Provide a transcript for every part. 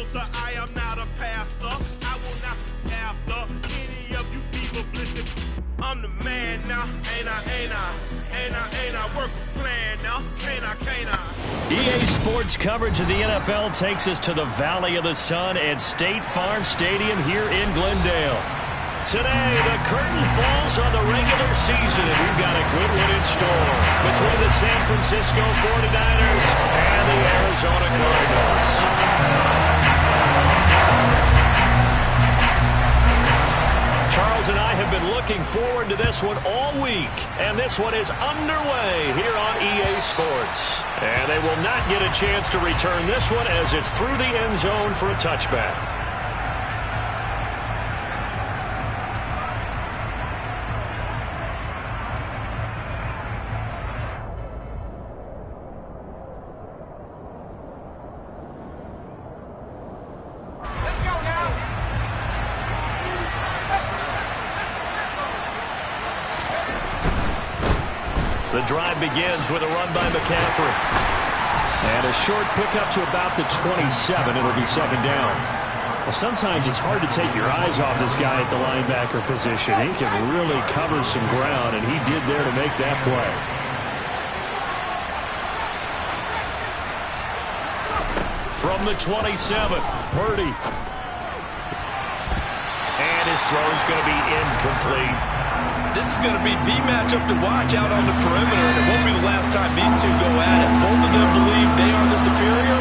closer, I am not a passer. I will not after any of you fever blistered. I'm the man now, ain't I work a plan now, can't I? EA Sports coverage of the NFL takes us to the Valley of the Sun at State Farm Stadium here in Glendale. Today, the curtain falls on the regular season, and we've got a good one in store between the San Francisco 49ers and the Arizona Cardinals. Charles and I have been looking forward to this one all week, and this one is underway here on EA Sports. And they will not get a chance to return this one as it's through the end zone for a touchback. The drive begins with a run by McCaffrey. And a short pickup to about the 27. It'll be second down. Well, sometimes it's hard to take your eyes off this guy at the linebacker position. He can really cover some ground, and he did there to make that play. From the 27, Purdy. And his throw's going to be incomplete. This is going to be the matchup to watch out on the perimeter, and it won't be the last time these two go at it. Both of them believe they are the superior.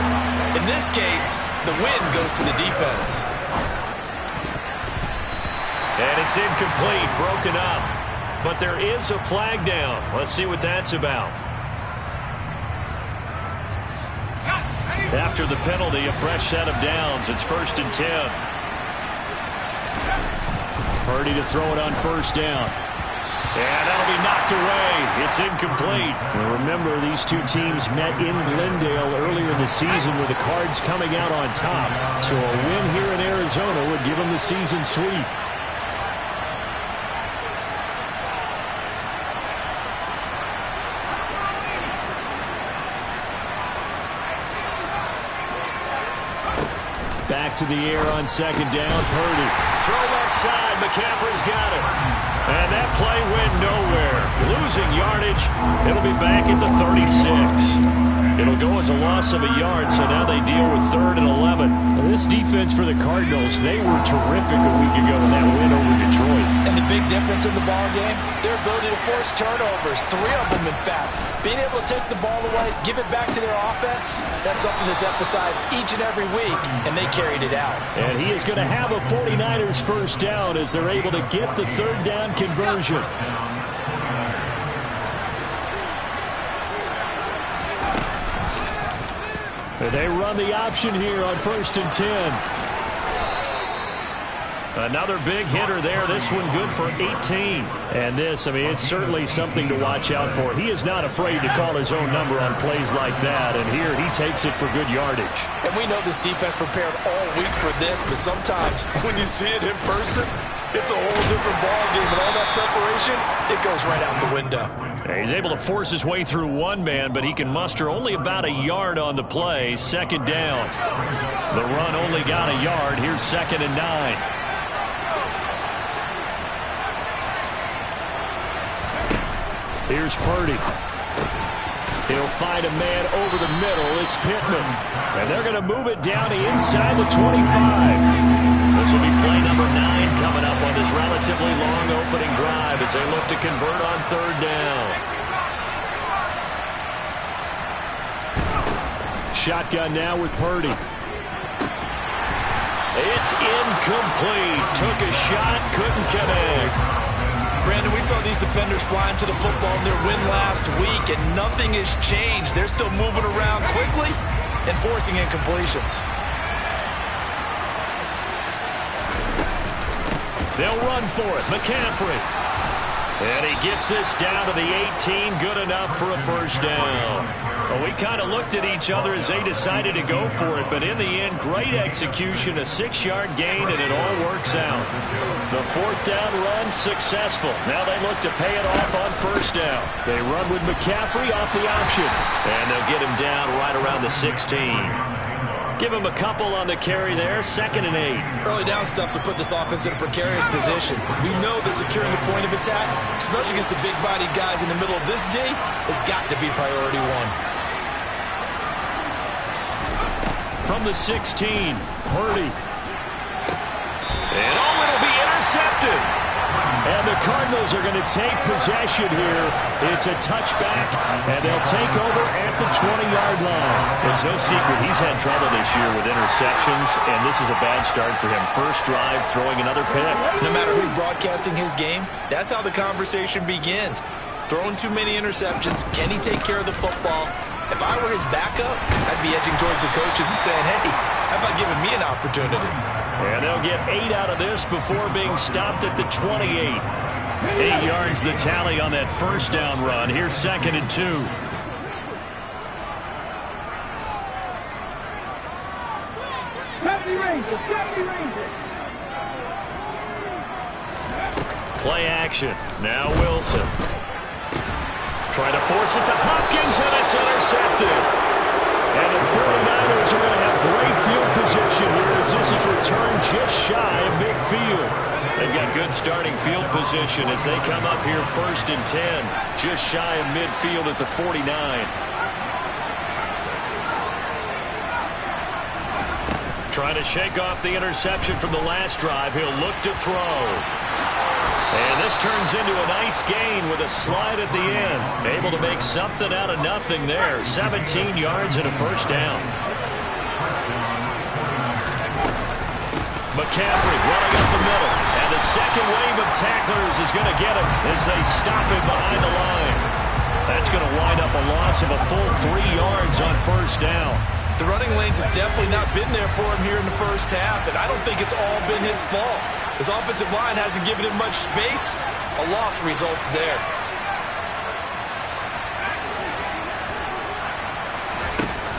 In this case, the win goes to the defense. And it's incomplete, broken up. But there is a flag down. Let's see what that's about. After the penalty, a fresh set of downs. It's 1st and 10. Purdy to throw it on first down. And that'll be knocked away. It's incomplete. And remember, these two teams met in Glendale earlier in the season with the Cards coming out on top. So a win here in Arizona would give them the season sweep. Back to the air on second down. Purdy. Throw left side. McCaffrey's got it. And that play went nowhere. Losing yardage. It'll be back at the 36. It'll go as a loss of a yard, so now they deal with 3rd and 11. Now, this defense for the Cardinals, they were terrific a week ago in that win over Detroit. And the big difference in the ball game, their ability to force turnovers, 3 of them in fact. Being able to take the ball away, give it back to their offense, that's something that's emphasized each and every week, and they carried it out. And he is going to have a 49ers first down as they're able to get the 3rd down conversion. And they run the option here on 1st and 10. Another big hitter there. This one good for 18. And this, I mean, it's certainly something to watch out for. He is not afraid to call his own number on plays like that. And here he takes it for good yardage. And we know this defense prepared all week for this, but sometimes when you see it in person, it's a whole different ballgame. And all that preparation, it goes right out the window. He's able to force his way through one man, but he can muster only about a yard on the play. Second down. The run only got a yard. Here's 2nd and 9. Here's Purdy. He'll find a man over the middle. It's Pittman. And they're going to move it down to inside the 25. This will be play number 9 coming up on this relatively long opening drive as they look to convert on 3rd down. Shotgun now with Purdy. It's incomplete. Took a shot, couldn't connect. Brandon, we saw these defenders flying to the football in their win last week, and nothing has changed. They're still moving around quickly and forcing incompletions. They'll run for it. McCaffrey. And he gets this down to the 18. Good enough for a first down. Well, we kind of looked at each other as they decided to go for it, but in the end, great execution, a 6-yard gain, and it all works out. The 4th down run successful. Now they look to pay it off on first down. They run with McCaffrey off the option, and they'll get him down right around the 16. Give him a couple on the carry there. 2nd and 8. Early down stuff will put this offense in a precarious position. We know that securing the point of attack, especially against the big-bodied guys in the middle of this D, has got to be priority one. From the 16, Purdy. And it'll be intercepted. And the Cardinals are going to take possession here. It's a touchback, and they'll take over at the 20-yard line. It's no secret he's had trouble this year with interceptions, and this is a bad start for him. First drive, throwing another pick. No matter who's broadcasting his game, that's how the conversation begins. Throwing too many interceptions, can he take care of the football? If I were his backup, I'd be edging towards the coaches and saying, hey, how about giving me an opportunity? And they'll get 8 out of this before being stopped at the 28. 8 yards the tally on that first down run. Here's 2nd and 2. Play action. Now Wilson. Trying to force it to Hopkins, and it's intercepted. And the 49ers are going to have great field position here as this is returned just shy of midfield. They've got good starting field position as they come up here 1st and 10, just shy of midfield at the 49. Trying to shake off the interception from the last drive. He'll look to throw. And this turns into a nice gain with a slide at the end. Able to make something out of nothing there. 17 yards and a first down. McCaffrey running up the middle. And the second wave of tacklers is going to get him as they stop him behind the line. That's going to wind up a loss of a full 3 yards on first down. The running lanes have definitely not been there for him here in the first half, and I don't think it's all been his fault. His offensive line hasn't given him much space. A loss results there.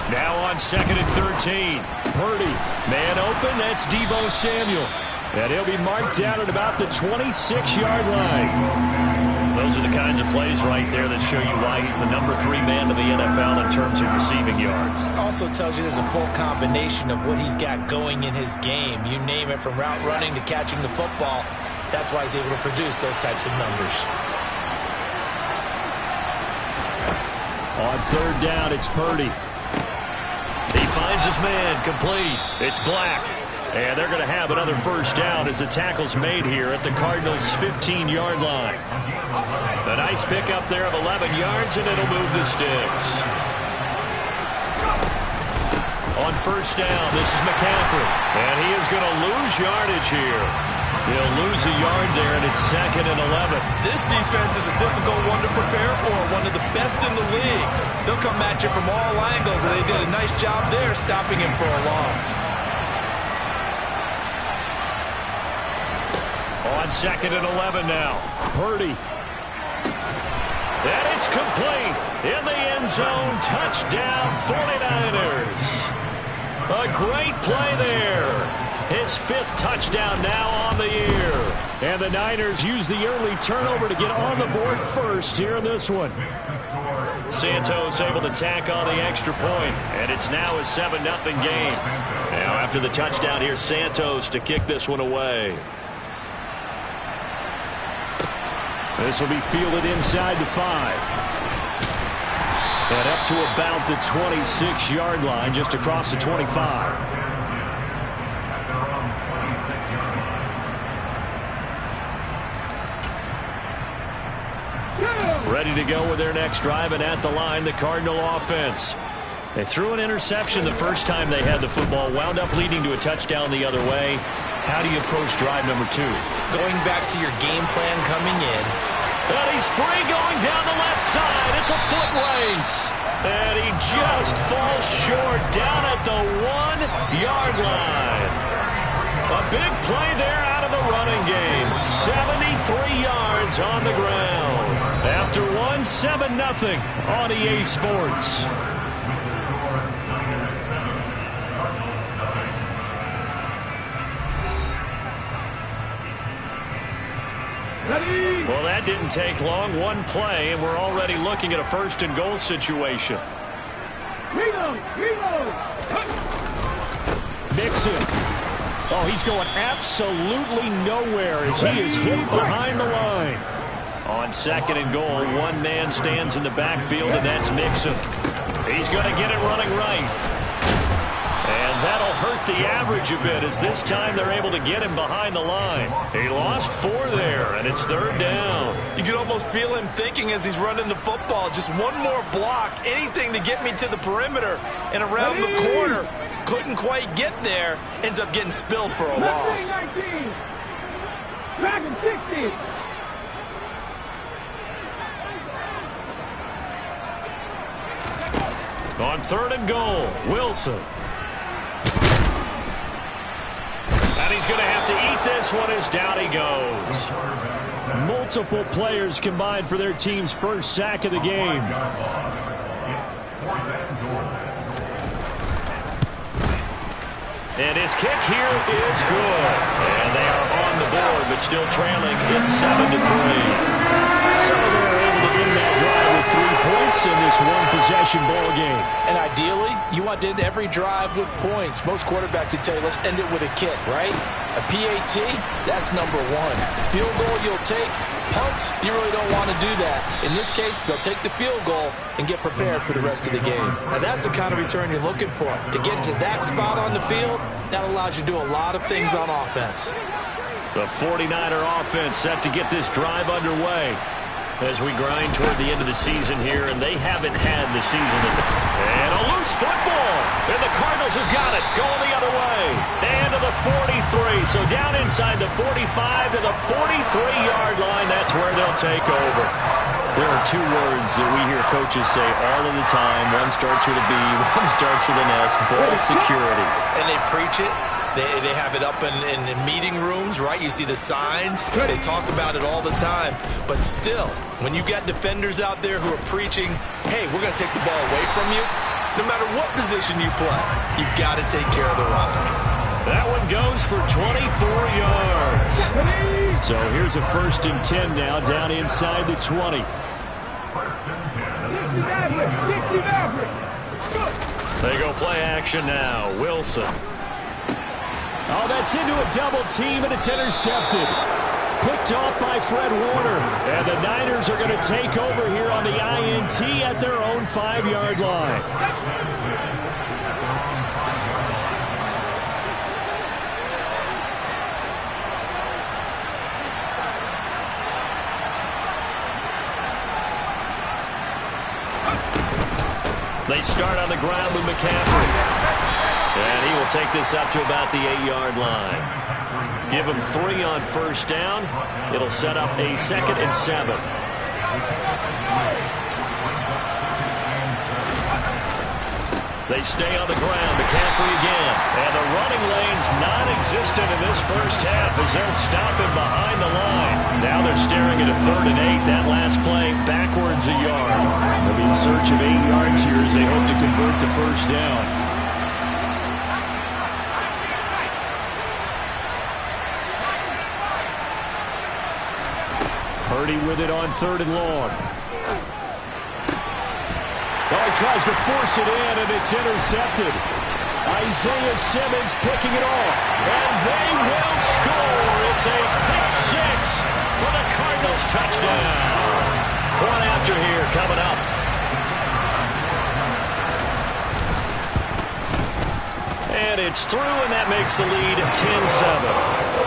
Now on 2nd and 13. Purdy, man open, that's Deebo Samuel. And he'll be marked down at about the 26-yard line. Those are the kinds of plays right there that show you why he's the number 3 man of the NFL in terms of receiving yards. Also tells you there's a full combination of what he's got going in his game. You name it, from route running to catching the football. That's why he's able to produce those types of numbers. On 3rd down, it's Purdy. He finds his man, complete. It's Black. And they're going to have another first down as the tackle's made here at the Cardinals' 15-yard line. A nice pickup there of 11 yards, and it'll move the sticks. On first down, this is McCaffrey. And he is going to lose yardage here. He'll lose a yard there, and it's 2nd and 11. This defense is a difficult one to prepare for, one of the best in the league. They'll come at you from all angles, and they did a nice job there stopping him for a loss. On 2nd and 11 now. Purdy. And it's complete. In the end zone. Touchdown 49ers. A great play there. His 5th touchdown now on the year. And the Niners use the early turnover to get on the board first here in this one. Santos able to tack on the extra point. And it's now a 7-0 game. Now after the touchdown, here's Santos to kick this one away. This will be fielded inside the 5. And up to about the 26-yard line, just across the 25. Ready to go with their next drive, and at the line, the Cardinal offense. They threw an interception the first time they had the football, wound up leading to a touchdown the other way. How do you approach drive number 2? Going back to your game plan coming in. And he's free going down the left side. It's a foot race. And he just falls short down at the 1-yard line. A big play there out of the running game. 73 yards on the ground. After 7-0 on EA Sports. Well, that didn't take long. One play, and we're already looking at a 1st and goal situation. him. Oh, he's going absolutely nowhere as he is hit behind the line. On 2nd and goal, one man stands in the backfield, and that's Mixon. He's going to get it running right. And that'll hurt the average a bit as this time they're able to get him behind the line. He lost 4 there, and it's 3rd down. You can almost feel him thinking as he's running the football. Just one more block, anything to get me to the perimeter and around the corner. Couldn't quite get there. Ends up getting spilled for a loss. Dragon 60. On 3rd and goal, Wilson. And he's going to have to eat this one as down he goes. Multiple players combined for their team's first sack of the game. And his kick here is good. And they are on the board, but still trailing. It's 7-3. So they're able to win that drive with 3 points in this one-possession ball game. And ideally, you want to end every drive with points. Most quarterbacks would tell you, let's end it with a kick, right? A PAT, that's number 1. Field goal you'll take. Punts, you really don't want to do that. In this case, they'll take the field goal and get prepared for the rest of the game. Now, that's the kind of return you're looking for. To get to that spot on the field, that allows you to do a lot of things on offense. The 49er offense set to get this drive underway as we grind toward the end of the season here, and they haven't had the season. And a loose football, and the Cardinals have got it, going the other way. And to the 43, so down inside the 45 to the 43-yard line, that's where they'll take over. There are 2 words that we hear coaches say all of the time. One starts with a B, one starts with an S, ball security. And they preach it. They have it up in meeting rooms, right? You see the signs. They talk about it all the time. But still, when you got defenders out there who are preaching, hey, we're going to take the ball away from you, no matter what position you play, you've got to take care of the rock. That one goes for 24 yards. So here's a 1st and 10 now, down inside the 20. They go play action now. Wilson. Oh, that's into a double team, and it's intercepted. Picked off by Fred Warner. And the Niners are going to take over here on the INT at their own 5-yard line. They start on the ground with McCaffrey. And he will take this up to about the 8-yard line. Give him 3 on 1st down. It'll set up a 2nd and 7. They stay on the ground. McCaffrey again. And the running lane's non-existent in this first half as they'll stop him behind the line. Now they're staring at a 3rd and 8. That last play backwards a yard. They'll be in search of 8 yards here as they hope to convert the 1st down. Purdy with it on 3rd and long. Oh, he tries to force it in, and it's intercepted. Isaiah Simmons picking it off. And they will score. It's a pick 6 for the Cardinals touchdown. Point after here coming up. And it's through, and that makes the lead 10-7.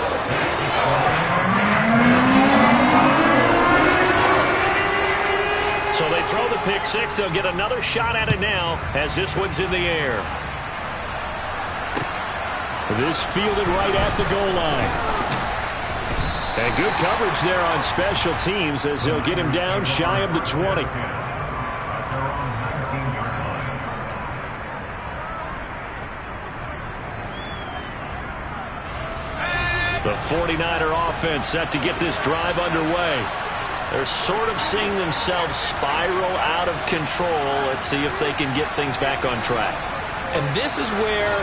So they throw the pick 6. They'll get another shot at it now as this one's in the air. This fielded right at the goal line. And good coverage there on special teams as they'll get him down shy of the 20. The 49er offense set to get this drive underway. They're sort of seeing themselves spiral out of control. Let's see if they can get things back on track. And this is where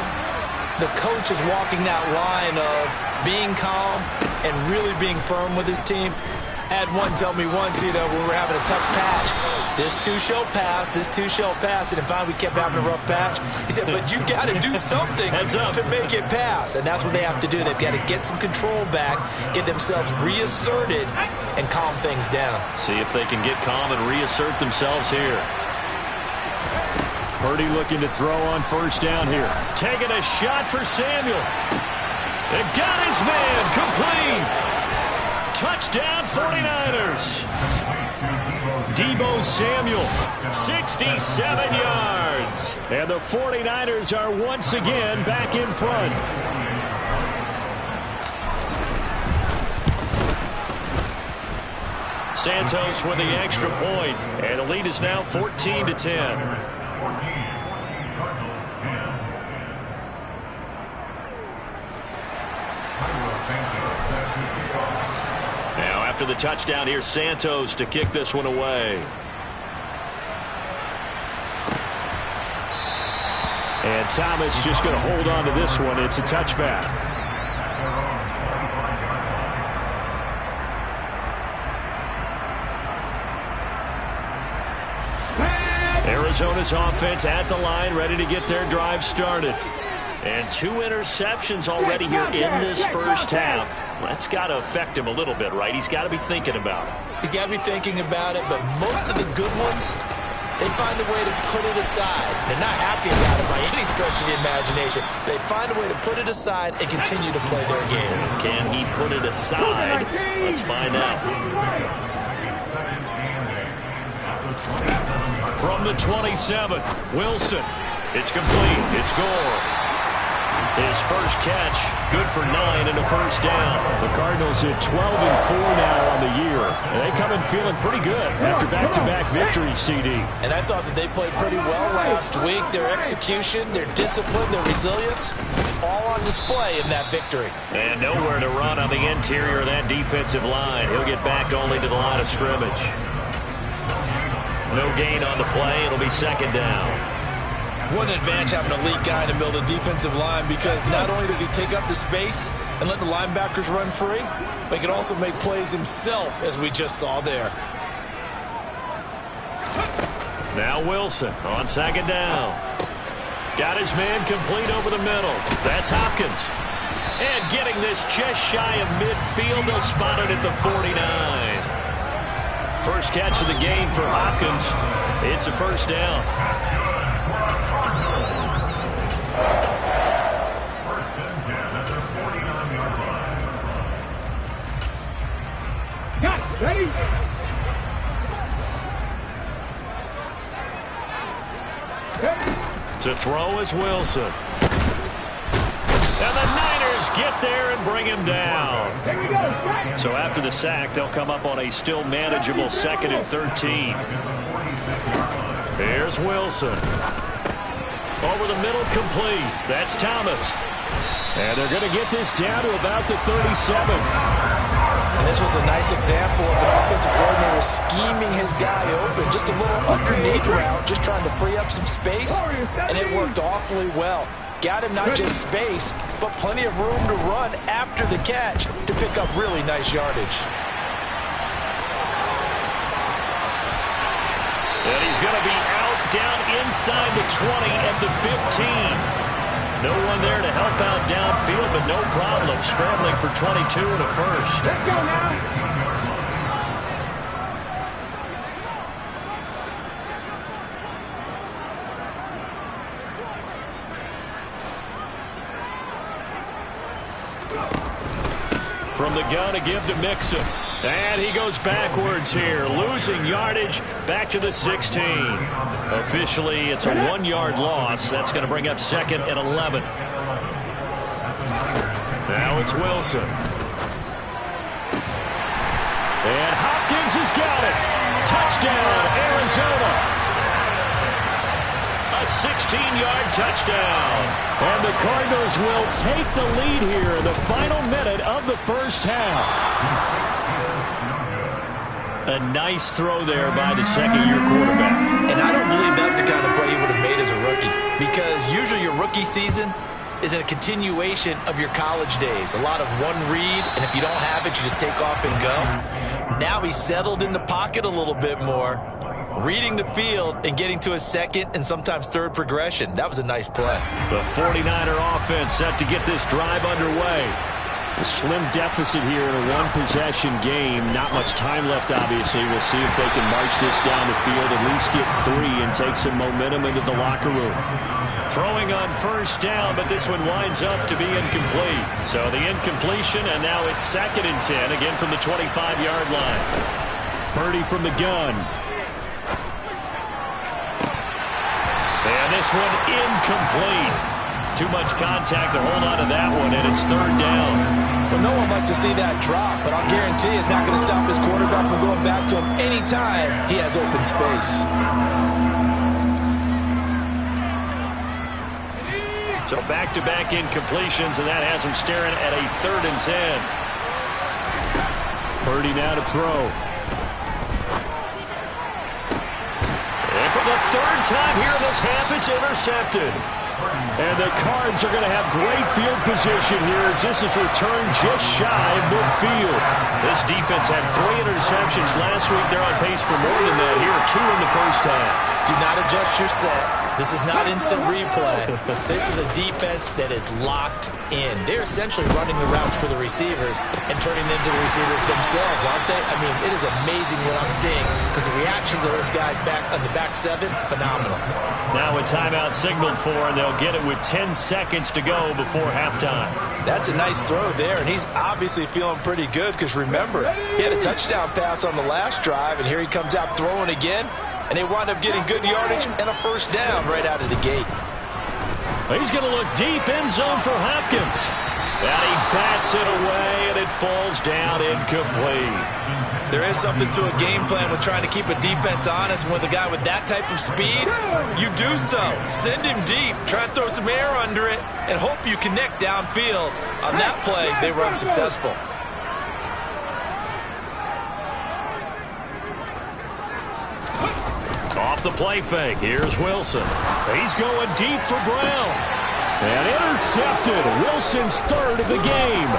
the coach is walking that line of being calm and really being firm with his team. Had one tell me once, when we were having a tough patch, this too shall pass, this too shall pass. And finally we kept having a rough patch. He said, but you got to do something to make it pass. And that's what they have to do. They've got to get some control back, get themselves reasserted, and calm things down. See if they can get calm and reassert themselves here. Purdy looking to throw on first down here. Taking a shot for Samuel. It got his man complete. Touchdown 49ers. Deebo Samuel, 67 yards. And the 49ers are once again back in front. Santos with the extra point, and the lead is now 14-10. After the touchdown, here's Santos to kick this one away. And Thomas just going to hold on to this one. It's a touchback. Arizona's offense at the line, ready to get their drive started. And 2 interceptions already here in this first half. That's got to affect him a little bit, right? He's got to be thinking about it. He's got to be thinking about it, but most of the good ones, they find a way to put it aside. They're not happy about it by any stretch of the imagination. They find a way to put it aside and continue to play their game. Can he put it aside? Let's find out. From the 27, Wilson. It's complete. It's Gore. His first catch, good for 9 and a first down. The Cardinals at 12-4 now on the year. And they come in feeling pretty good after back-to-back victories, CD. And I thought that they played pretty well last week. Their execution, their discipline, their resilience, all on display in that victory. And nowhere to run on the interior of that defensive line. He'll get back only to the line of scrimmage. No gain on the play. It'll be second down. What an advantage having an elite guy in the middle of the defensive line, because not only does he take up the space and let the linebackers run free, but he can also make plays himself, as we just saw there. Now Wilson on second down. Got his man complete over the middle. That's Hopkins. And getting this just shy of midfield. They'll spot it at the 49. First catch of the game for Hopkins. It's a first down. Ready? To throw is Wilson. And the Niners get there and bring him down. So after the sack, they'll come up on a still manageable 2nd and 13. Here's Wilson. Over the middle, complete. That's Thomas. And they're going to get this down to about the 37. And this was a nice example of an offensive coordinator scheming his guy open. Just a little underneath route, just trying to free up some space, and it worked awfully well. Got him not just space, but plenty of room to run after the catch to pick up really nice yardage. And he's going to be out down inside the 20 at the 15. No one there to help out downfield, but no problem. Scrambling for 22 and a first. Let's go now. From the gun to give to Mixon. And he goes backwards here, losing yardage back to the 16. Officially, it's a 1-yard loss. That's going to bring up 2nd and 11. Now it's Wilson. And Hopkins has got it. Touchdown, Arizona. A 16-yard touchdown. And the Cardinals will take the lead here in the final minute of the first half. A nice throw there by the second-year quarterback. And I don't believe that's the kind of play he would have made as a rookie, because usually your rookie season, is a continuation of your college days. A lot of one read, and if you don't have it, you just take off and go. Now he's settled in the pocket a little bit more, reading the field and getting to his second and sometimes third progression. That was a nice play. The 49er offense set to get this drive underway. A slim deficit here in a one-possession game. Not much time left, obviously. We'll see if they can march this down the field, at least get 3 and take some momentum into the locker room. Throwing on first down, but this one winds up to be incomplete. So the incompletion, and now it's 2nd and 10, again from the 25-yard line. Purdy from the gun. And this one incomplete. Too much contact to hold on to that one, and it's 3rd down. Well, no one likes to see that drop, but I'll guarantee it's not going to stop his quarterback from going back to him anytime he has open space. So back-to-back incompletions, and that has him staring at a 3rd and 10. Purdy now to throw. And for the 3rd time here in this half, it's intercepted. And the Cards are going to have great field position here as this is returned just shy of midfield. This defense had 3 interceptions last week. They're on pace for more than that here. 2 in the first half. Do not adjust your set. This is not instant replay. This is a defense that is locked in. They're essentially running the routes for the receivers and turning them into the receivers themselves, aren't they? I mean, it is amazing what I'm seeing because the reactions of those guys back on the back 7, phenomenal. Now a timeout signaled for, and they'll get it with 10 seconds to go before halftime. That's a nice throw there, and he's obviously feeling pretty good because remember, he had a touchdown pass on the last drive, and here he comes out throwing again. And they wind up getting good yardage and a first down right out of the gate. He's going to look deep, end zone for Hopkins. And he bats it away, and it falls down incomplete. There is something to a game plan with trying to keep a defense honest. And with a guy with that type of speed, you do so. Send him deep, try and throw some air under it, and hope you connect downfield. On that play, they were unsuccessful. Off the play fake, here's Wilson. He's going deep for Brown. And intercepted. Wilson's 3rd of the game.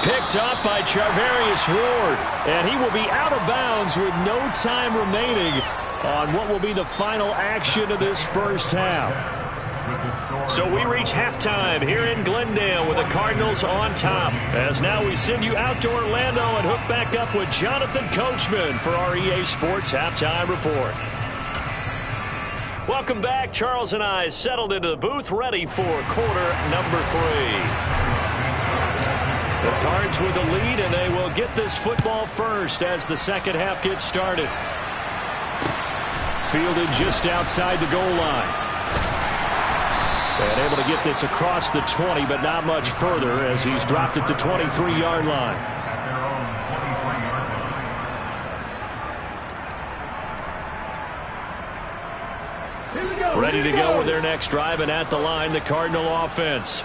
Picked up by Charvarius Ward. And he will be out of bounds with no time remaining on what will be the final action of this first half. So we reach halftime here in Glendale with the Cardinals on top. As now we send you out to Orlando and hook back up with Jonathan Coachman for our EA Sports Halftime Report. Welcome back. Charles and I settled into the booth, ready for quarter number 3. The Cards with the lead, and they will get this football first as the second half gets started. Fielded just outside the goal line. And able to get this across the 20, but not much further as he's dropped it to 23-yard line. Ready to go with their next drive, and at the line, the Cardinal offense.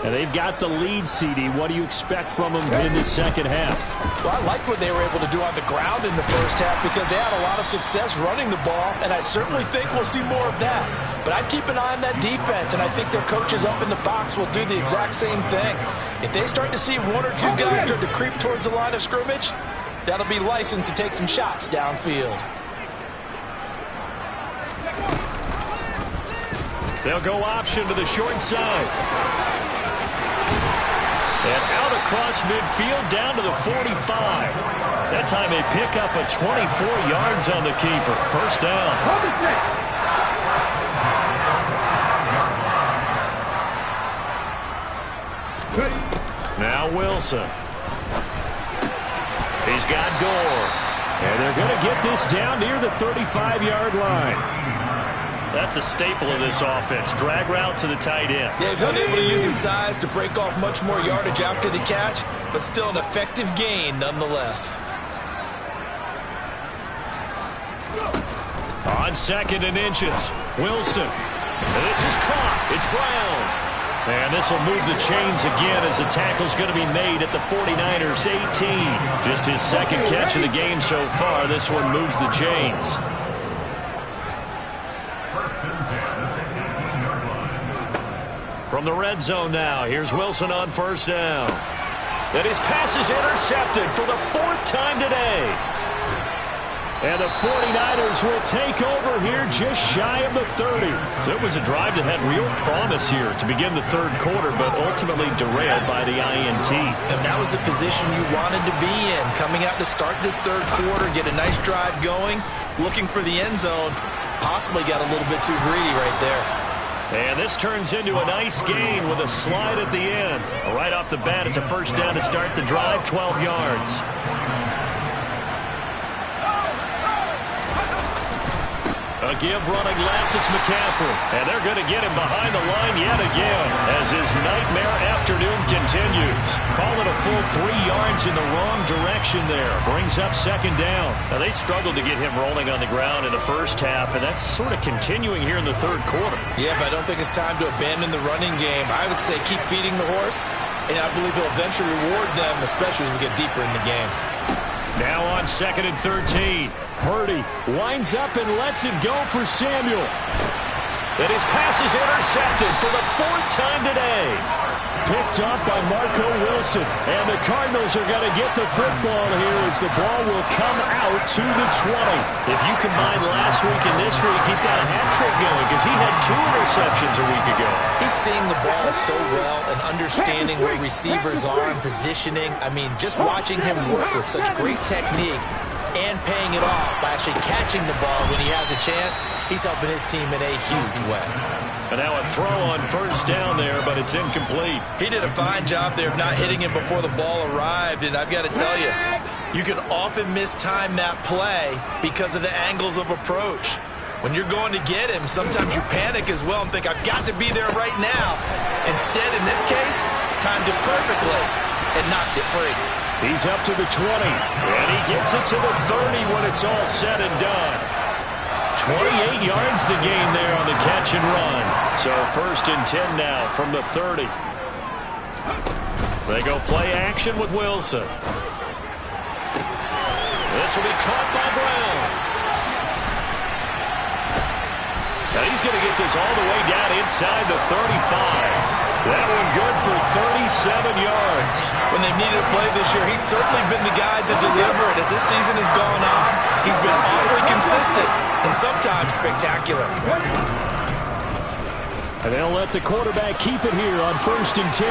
And they've got the lead, CD. What do you expect from them in the second half? Well, I like what they were able to do on the ground in the first half because they had a lot of success running the ball, and I certainly think we'll see more of that. But I'd keep an eye on that defense, and I think their coaches up in the box will do the exact same thing. If they start to see 1 or 2 guys start to creep towards the line of scrimmage, that'll be licensed to take some shots downfield. They'll go option to the short side. And out across midfield down to the 45. That time they pick up a 24 yards on the keeper. First down. Now Wilson. He's got Gore. And they're going to get this down near the 35-yard line. That's a staple of this offense. Drag route to the tight end. Yeah, he's unable to use his size to break off much more yardage after the catch, but still an effective gain nonetheless. On 2nd and inches, Wilson. And this is caught. It's Brown. And this will move the chains again as the tackle's going to be made at the 49ers 18. Just his 2nd catch of the game so far. This one moves the chains. From From the red zone now, here's Wilson on first down. And his pass is intercepted for the 4th time today. And the 49ers will take over here just shy of the 30. So it was a drive that had real promise here to begin the 3rd quarter, but ultimately derailed by the INT. And that was the position you wanted to be in. Coming out to start this 3rd quarter, get a nice drive going, looking for the end zone. Possibly got a little bit too greedy right there. And this turns into a nice gain with a slide at the end. Right off the bat, it's a first down to start the drive, 12 yards. A give running left, it's McCaffrey. And they're going to get him behind the line yet again as his nightmare afternoon continues. Call it a full 3 yards in the wrong direction there. Brings up 2nd down. Now, they struggled to get him rolling on the ground in the first half, and that's sort of continuing here in the 3rd quarter. Yeah, but I don't think it's time to abandon the running game. I would say keep feeding the horse, and I believe he'll eventually reward them, especially as we get deeper in the game. Now on 2nd and 13. Purdy winds up and lets it go for Samuel. And his pass is intercepted for the 4th time today. Picked up by Marco Wilson. And the Cardinals are going to get the football here as the ball will come out to the 20. If you combine last week and this week, he's got a hat trick going because he had 2 interceptions a week ago. He's seeing the ball so well and understanding where receivers are and positioning. I mean, just watching him work with such great technique and paying it off by actually catching the ball when he has a chance, he's helping his team in a huge way. And now a throw on first down there, but it's incomplete. He did a fine job there of not hitting him before the ball arrived, and I've got to tell you, you can often mistime that play because of the angles of approach. When you're going to get him, sometimes you panic as well and think, I've got to be there right now. Instead, in this case, timed it perfectly and knocked it free. He's up to the 20, and he gets it to the 30 when it's all said and done. 28 yards the gain there on the catch and run. So 1st and 10 now from the 30. They go play action with Wilson. This will be caught by Brown. Now he's going to get this all the way down inside the 35. That one good for 37 yards. When they've needed a play this year, he's certainly been the guy to deliver it. As this season has gone on, he's been awfully consistent and sometimes spectacular. And they'll let the quarterback keep it here on 1st and 10.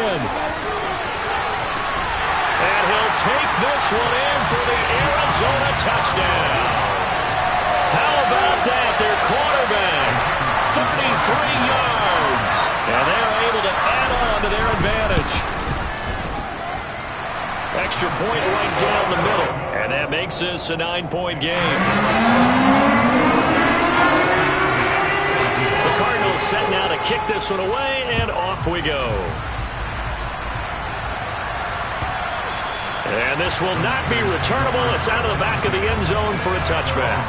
And he'll take this one in for the Arizona touchdown. How about that? Their quarterback, 33 yards. And they're able to add on to their advantage. Extra point right down the middle. And that makes this a 9-point game. The Cardinals set now to kick this one away, and off we go. And this will not be returnable. It's out of the back of the end zone for a touchback.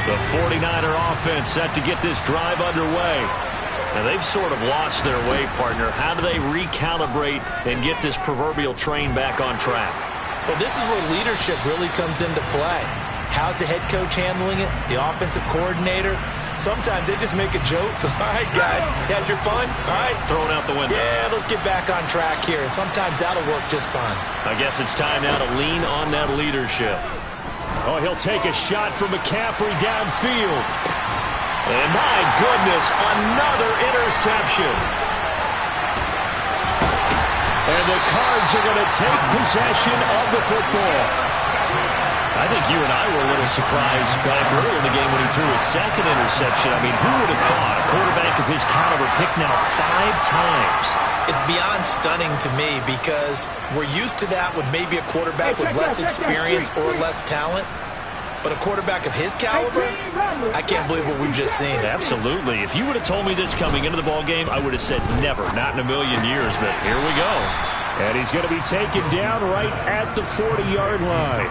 The 49er offense set to get this drive underway. Now, they've sort of lost their way, partner. How do they recalibrate and get this proverbial train back on track? Well, this is where leadership really comes into play. How's the head coach handling it? The offensive coordinator? Sometimes they just make a joke. All right, guys, you had your fun? All right. Thrown out the window. Yeah, let's get back on track here. And sometimes that'll work just fine. I guess it's time now to lean on that leadership. Oh, he'll take a shot from McCaffrey downfield. And my goodness, another interception. And the Cards are going to take possession of the football. I think you and I were a little surprised back earlier in the game when he threw his 2nd interception. I mean, who would have thought a quarterback of his caliber picked now 5 times? It's beyond stunning to me because we're used to that with maybe a quarterback with less experience or less talent. But a quarterback of his caliber, I can't believe what we've just seen. Absolutely. If you would have told me this coming into the ball game, I would have said never, not in a million years. But here we go. And he's going to be taken down right at the 40-yard line.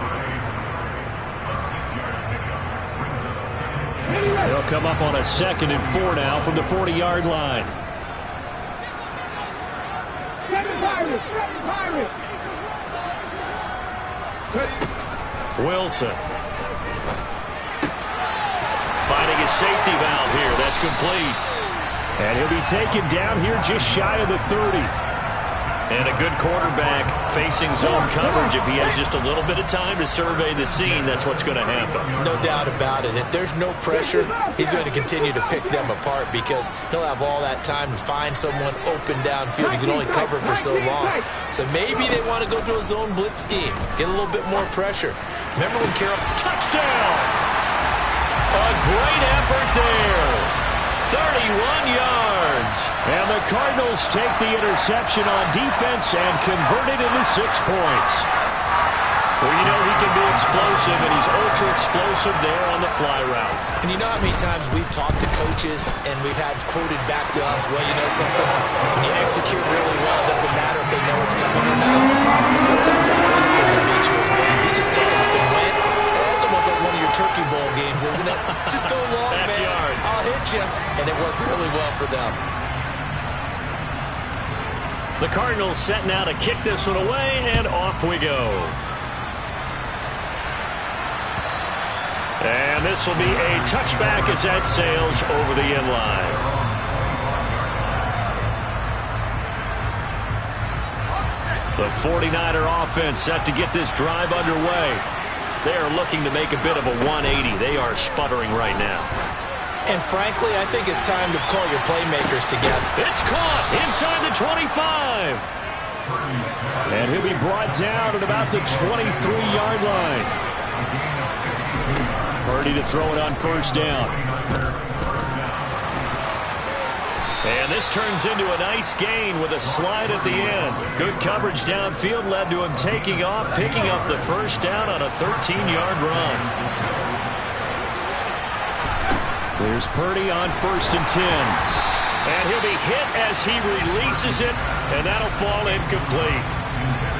They'll come up on a 2nd and 4 now from the 40-yard line. Wilson finding his safety valve here. That's complete. And he'll be taken down here just shy of the 30. And a good quarterback facing zone coverage. If he has just a little bit of time to survey the scene, that's what's going to happen. No doubt about it. If there's no pressure, he's going to continue to pick them apart because he'll have all that time to find someone open downfield. He can only cover for so long. So maybe they want to go to a zone blitz scheme, get a little bit more pressure. Remember when Carroll... Touchdown! A great effort there. 31 yards. And the Cardinals take the interception on defense and convert it into 6 points. Well, you know he can be explosive, and he's ultra explosive there on the fly route. And you know how many times we've talked to coaches and we've had quoted back to us, well, you know something, when you execute really well, it doesn't matter if they know it's coming or not. And sometimes athleticism beats you as well. He just took off and went. That's almost like one of your Turkey Bowl games, isn't it? Just go long, man. I'll hit you. And it worked really well for them. The Cardinals set now to kick this one away, and off we go. And this will be a touchback as that sails over the end line. The 49er offense set to get this drive underway. They are looking to make a bit of a 180. They are sputtering right now. And frankly, I think it's time to call your playmakers together. It's caught inside the 25. And he'll be brought down at about the 23-yard line. Purdy to throw it on first down. And this turns into a nice gain with a slide at the end. Good coverage downfield led to him taking off, picking up the first down on a 13-yard run. There's Purdy on 1st and 10. And he'll be hit as he releases it, and that'll fall incomplete.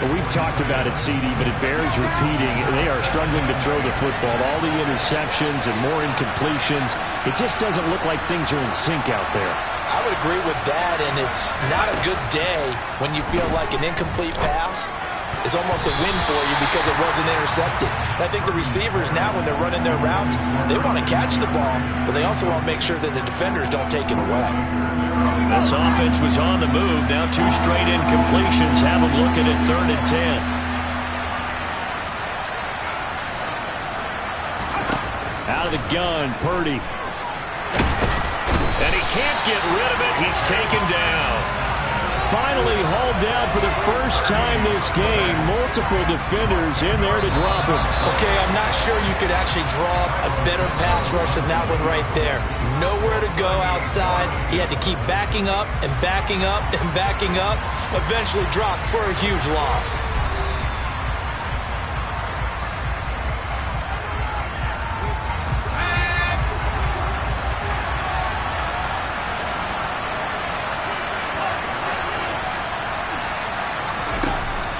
Well, we've talked about it, CD, but it bears repeating. They are struggling to throw the football. All the interceptions and more incompletions. It just doesn't look like things are in sync out there. I would agree with that, and it's not a good day when you feel like an incomplete pass is almost a win for you because it wasn't intercepted. And I think the receivers now, when they're running their routes, they want to catch the ball, but they also want to make sure that the defenders don't take it away. This offense was on the move. Now 2 straight incompletions have them looking at 3rd and 10. Out of the gun, Purdy. And he can't get rid of it. He's taken down. Finally hauled down for the first time this game. Multiple defenders in there to drop him. Okay, I'm not sure you could actually draw a better pass rush than that one right there. Nowhere to go outside. He had to keep backing up and backing up and backing up. Eventually dropped for a huge loss.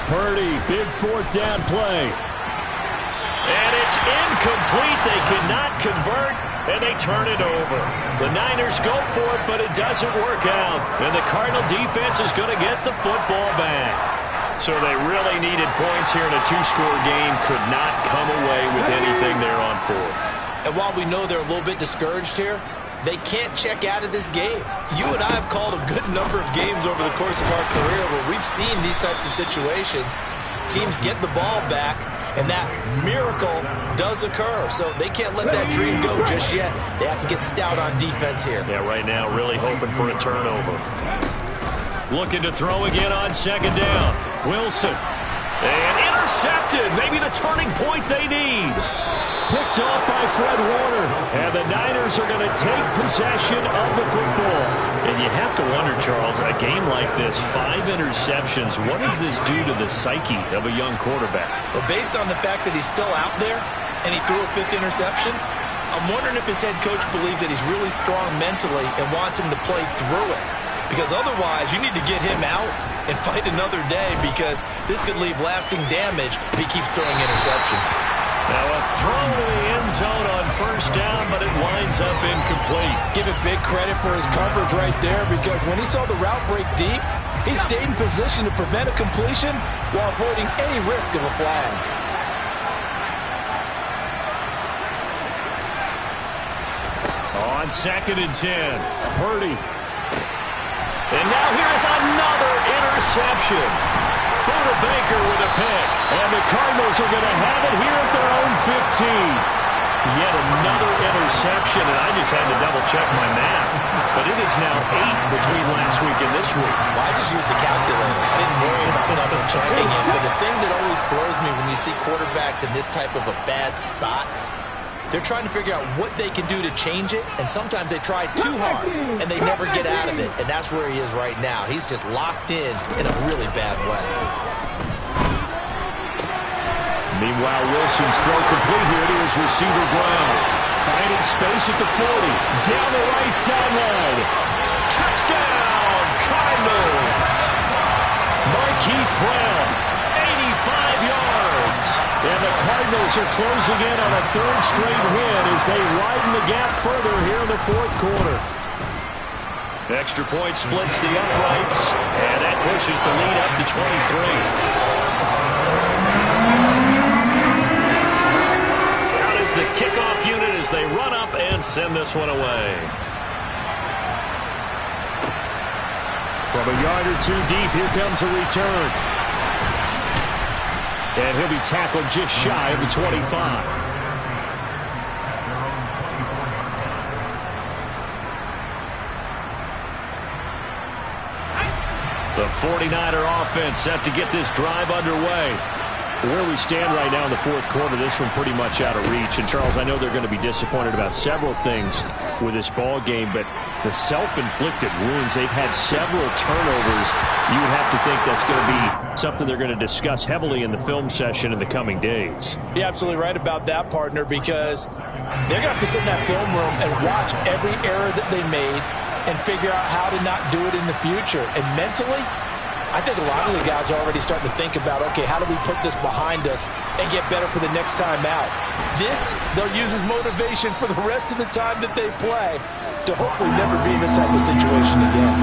Purdy, big 4th down play. And it's incomplete. They cannot convert, and they turn it over. The Niners go for it, but it doesn't work out. And the Cardinal defense is going to get the football back. So they really needed points here in a 2-score game. Could not come away with anything there on 4th. And while we know they're a little bit discouraged here, they can't check out of this game. You and I have called a good number of games over the course of our career where we've seen these types of situations. Teams get the ball back, and that miracle does occur. So they can't let that dream go just yet. They have to get stout on defense here. Yeah, right now really hoping for a turnover. Looking to throw again on 2nd down. Wilson. And intercepted. Maybe the turning point they need. Picked off by Fred Warner. And the Niners are going to take possession of the football. And you have to wonder, Charles, a game like this, 5 interceptions, what does this do to the psyche of a young quarterback? Well, based on the fact that he's still out there and he threw a 5th interception, I'm wondering if his head coach believes that he's really strong mentally and wants him to play through it. Because otherwise, you need to get him out and fight another day because this could leave lasting damage if he keeps throwing interceptions. Now a throw to the end zone on 1st down, but it winds up incomplete. Give it big credit for his coverage right there because when he saw the route break deep, he stayed in position to prevent a completion while avoiding any risk of a flag. On 2nd and 10. Purdy. And now here's another interception. Buda Baker with a pick. And the Cardinals are going to have it here at their own 15. Yet another interception, and I just had to double-check my math. But it is now 8 between last week and this week. Well, I just used the calculator. I didn't worry about double-checking it. But the thing that always throws me when you see quarterbacks in this type of a bad spot, they're trying to figure out what they can do to change it, and sometimes they try too hard, and they never get out of it. And that's where he is right now. He's just locked in a really bad way. Meanwhile, Wilson's throw complete here to his receiver Brown. Finding space at the 40. Down the right sideline. Touchdown, Cardinals! Marquise Brown, 85 yards. And the Cardinals are closing in on a third straight win as they widen the gap further here in the fourth quarter. Extra point splits the uprights, and that pushes the lead up to 23. The kickoff unit as they run up and send this one away. From a yard or two deep, here comes a return. And he'll be tackled just shy of the 25. The 49er offense set to get this drive underway. Where we stand right now in the fourth quarter, this one pretty much out of reach. And, Charles, I know they're going to be disappointed about several things with this ball game, but the self-inflicted wounds, they've had several turnovers. You would have to think that's going to be something they're going to discuss heavily in the film session in the coming days. You're absolutely right about that, partner, because they're going to have to sit in that film room and watch every error that they made and figure out how to not do it in the future. And mentally, I think a lot of the guys are already starting to think about, okay, how do we put this behind us and get better for the next time out? This, they'll use as motivation for the rest of the time that they play to hopefully never be in this type of situation again.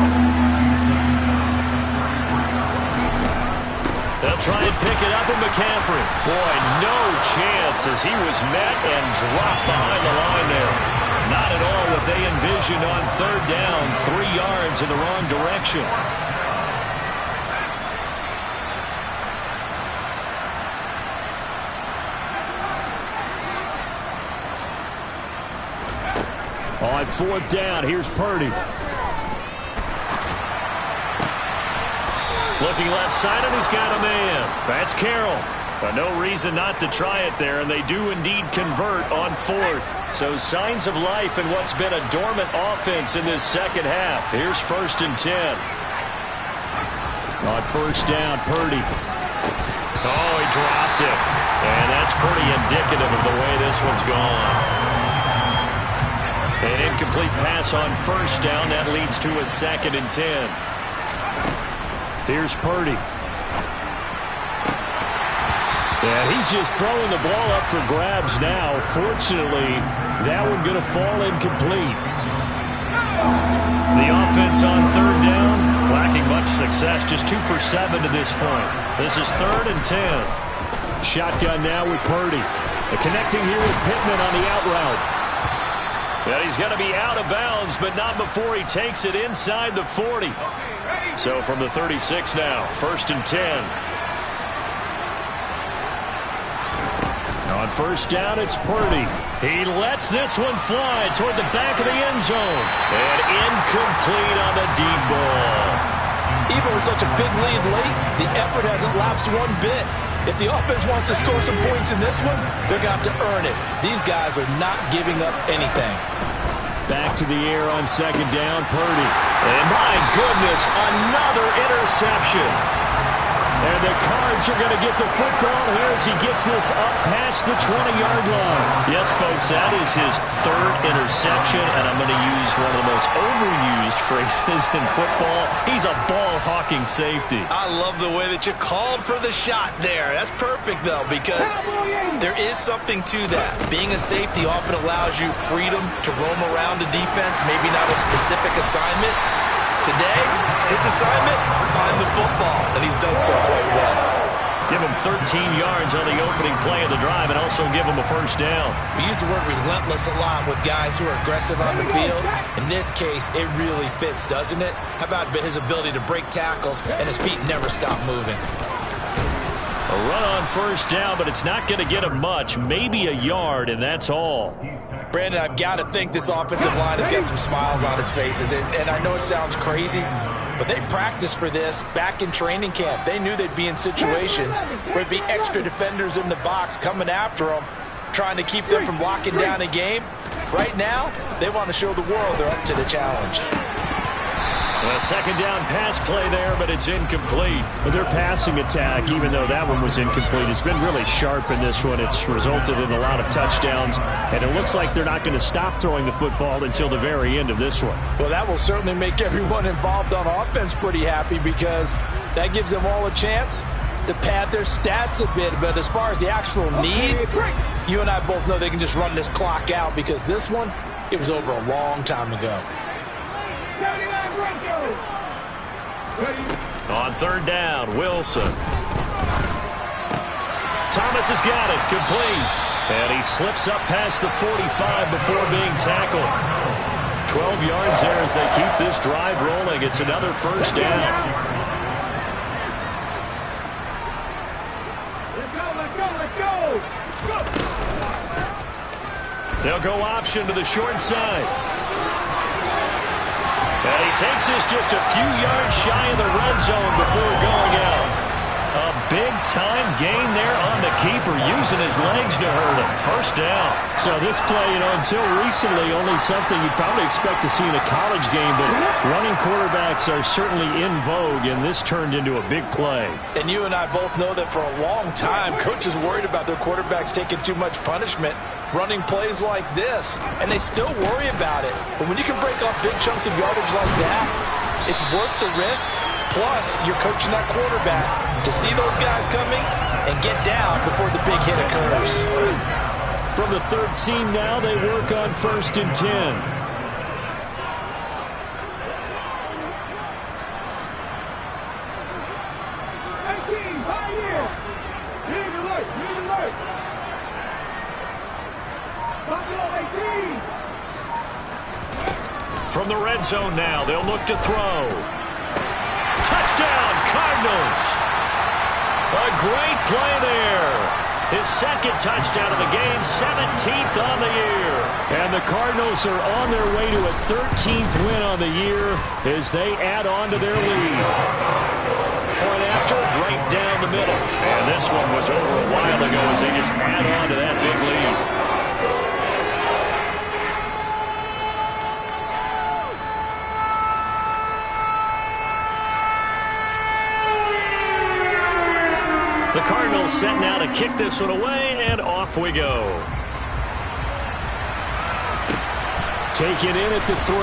They'll try and pick it up with McCaffrey. Boy, no chance as he was met and dropped behind the line there. Not at all what they envisioned on third down, 3 yards in the wrong direction. On fourth down, here's Purdy. Looking left side, and he's got a man. That's Carroll. But no reason not to try it there, and they do indeed convert on fourth. So signs of life in what's been a dormant offense in this second half. Here's 1st and 10. On first down, Purdy. Oh, he dropped it. And that's pretty indicative of the way this one's gone. An incomplete pass on first down. That leads to a 2nd and 10. Here's Purdy. Yeah, he's just throwing the ball up for grabs now. Fortunately, that one going to fall incomplete. The offense on third down, lacking much success. Just 2 for 7 to this point. This is 3rd and 10. Shotgun now with Purdy. Connecting here with Pittman on the out route. Yeah, he's going to be out of bounds, but not before he takes it inside the 40. So from the 36 now, 1st and 10. On first down, it's Purdy. He lets this one fly toward the back of the end zone. And incomplete on the deep ball. Even with such a big lead late, the effort hasn't lapsed one bit. If the offense wants to score some points in this one, they're going to have to earn it. These guys are not giving up anything. Back to the air on second down, Purdy. And my goodness, another interception. And the Cards are going to get the football here as he gets this up past the 20-yard line. Yes, folks, that is his 3rd interception, and I'm going to use one of the most overused phrases in football. He's a ball-hawking safety. I love the way that you called for the shot there. That's perfect, though, because there is something to that. Being a safety often allows you freedom to roam around the defense, maybe not a specific assignment. Today, his assignment, find the football, and he's done so quite well. Give him 13 yards on the opening play of the drive and also give him a first down. We use the word relentless a lot with guys who are aggressive on the field. In this case, it really fits, doesn't it? How about his ability to break tackles and his feet never stop moving? A run on first down, but it's not going to get him much. Maybe a yard, and that's all. Brandon, I've got to think this offensive line has got some smiles on its faces. And I know it sounds crazy, but they practiced for this back in training camp. They knew they'd be in situations where it'd be extra defenders in the box coming after them, trying to keep them from locking down a game. Right now, they want to show the world they're up to the challenge. A second down pass play there, but it's incomplete. But their passing attack, even though that one was incomplete, has been really sharp in this one. It's resulted in a lot of touchdowns, and it looks like they're not going to stop throwing the football until the very end of this one. Well, that will certainly make everyone involved on offense pretty happy because that gives them all a chance to pad their stats a bit. But as far as the actual need, you and I both know they can just run this clock out because this one, it was over a long time ago. On third down, Wilson. Thomas has got it, complete. And he slips up past the 45 before being tackled. 12 yards there as they keep this drive rolling. It's another first down. They'll go option to the short side. And he takes this just a few yards shy of the red zone before going out. A big-time gain there on the keeper, using his legs to hurt him. First down. So this play, until recently, only something you'd probably expect to see in a college game, but running quarterbacks are certainly in vogue, and this turned into a big play. And you and I both know that for a long time, coaches worried about their quarterbacks taking too much punishment running plays like this, and they still worry about it. But when you can break off big chunks of yardage like that, it's worth the risk. Plus, you're coaching that quarterback to see those guys coming and get down before the big hit occurs. From the 13 now, they work on 1st and 10. From the red zone now, they'll look to throw. Touchdown, Cardinals! A great play there. His second touchdown of the game, 17th on the year. And the Cardinals are on their way to a 13th win on the year as they add on to their lead. Point after, right down the middle. And this one was over a while ago as they just add on to that big lead. The Cardinals set now to kick this one away, and off we go. Taken in at the 3.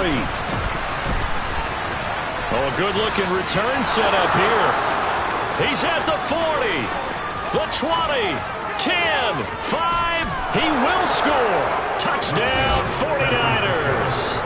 Oh, a good-looking return set up here. He's at the 40, the 20, 10, 5. He will score. Touchdown, 49ers.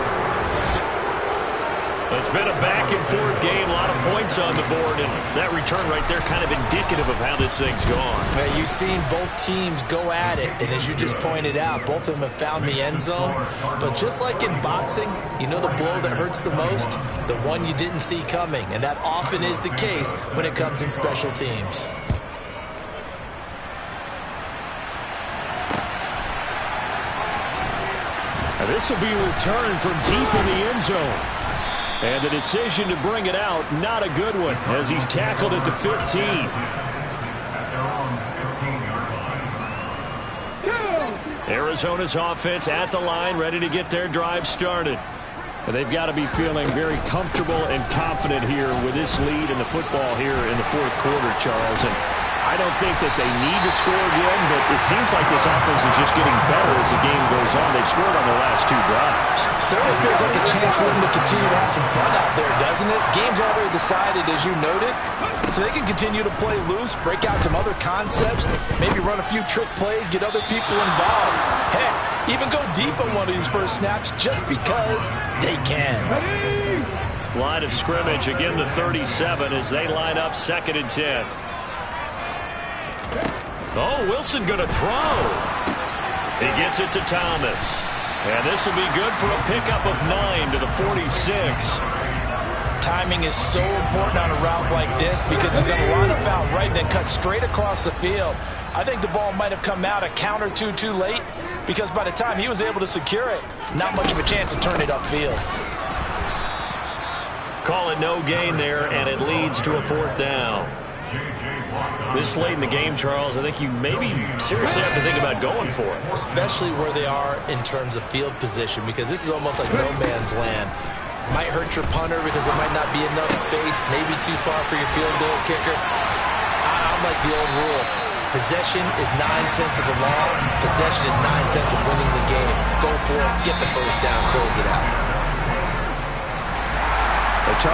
It's been a back-and-forth game, a lot of points on the board, and that return right there kind of indicative of how this thing's gone. Man, you've seen both teams go at it, and as you just pointed out, both of them have found the end zone. But just like in boxing, you know the blow that hurts the most? The one you didn't see coming, and that often is the case when it comes in special teams. Now this will be a return from deep in the end zone. And the decision to bring it out, not a good one, as he's tackled at the 15. Arizona's offense at the line, ready to get their drive started. But they've got to be feeling very comfortable and confident here with this lead in the football here in the fourth quarter, Charles. And I don't think that they need to score again, but it seems like this offense is just getting better as the game goes on. They've scored on their last 2 drives. Certainly feels like a chance for them to continue to have some fun out there, doesn't it? Game's already decided, as you noted, so they can continue to play loose, break out some other concepts, maybe run a few trick plays, get other people involved. Heck, even go deep on one of these first snaps just because they can. Line of scrimmage, again the 37 as they line up 2nd and 10. Oh, Wilson going to throw. He gets it to Thomas. And this will be good for a pickup of 9 to the 46. Timing is so important on a route like this because he's going to line up out right and then cut straight across the field. I think the ball might have come out a count or two too late because by the time he was able to secure it, not much of a chance to turn it upfield. Call it no gain there, and it leads to a 4th down. This late in the game, Charles, I think you maybe seriously have to think about going for it. Especially where they are in terms of field position, because this is almost like no man's land. Might hurt your punter because there might not be enough space, maybe too far for your field goal kicker. I'm like the old rule. Possession is 9/10 of the law. Possession is 9/10 of winning the game. Go for it, get the first down, close it out.